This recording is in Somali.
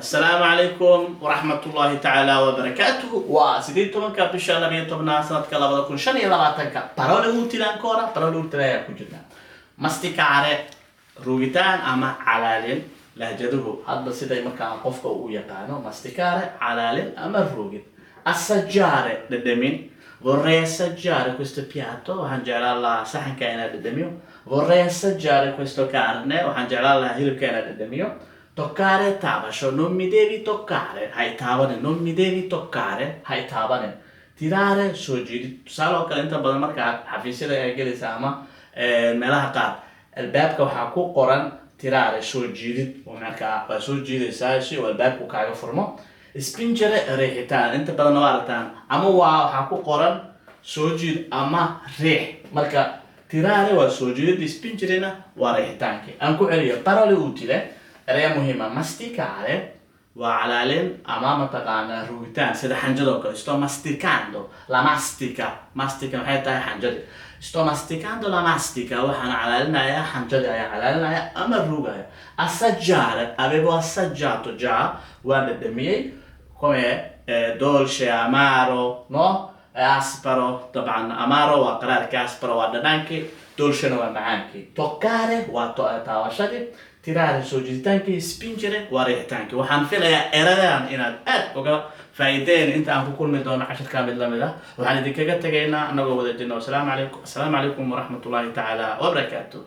السلام عليكم ورحمة الله تعالى وبركاته وسيدين طبعا كابشا نبي طبنا سنة كلا بدو كل شني لا باتنك parole utili ancora parole utili يا كوجنا masticare روجتان أما علالين لهجده هذا سيدا مكان قفك ويقانو masticare علالين أما روجت assaggiare للدمين vorrei assaggiare questo piatto وهنجعل صحن كائنات الدميو vorrei assaggiare questo carne وهنجعل هيل كائنات الدميو toccare tabasho, non mi devi toccare, hai tavane, non mi devi toccare, hai tavane. Tirare sugli, salo che انت بدل markaa xafiisyada ay gelaysa ama meelaha qaar albaabka waxaa ku qoran tirare soo jiidid oo markaa waa soo jiidaysaa si uu albaabku kaaga furmo spingere riixitaan inta badan waa aragtaan ama waxaa ku qoran soo jiid ama riix marka tirare waa soo jiidid spingerena waa riixitaanki aan ku celiyo parole utile eraya muhiima masticare waa calaalin ama mataqaanaa rugitaan sida xanjado kale sto masticando la mastica waxay tahay xanjadi sto masticando la mastica waxaan calaalinayaa xanjadi ayaa calaalinaya ama rugaya assaggiare avevo assaggiato già waa dhadhamiyey come dolce amaro no asparo طبعا amaro waa qaraarka asparo waa dhadhanki dolcena waa macaanki toccare waa taabashadi tirare soo jiiditaanki spingere waa riixitaanki waxaan filayaa eradan inaad aad uga faa'iideen inta aan ku kulmi doono casharka mid lamid ah waxaan idinkaga tagaynaa anagoo wada jirno assalaamu calaykum waraxmatullaahi tacaala wabarakaatuh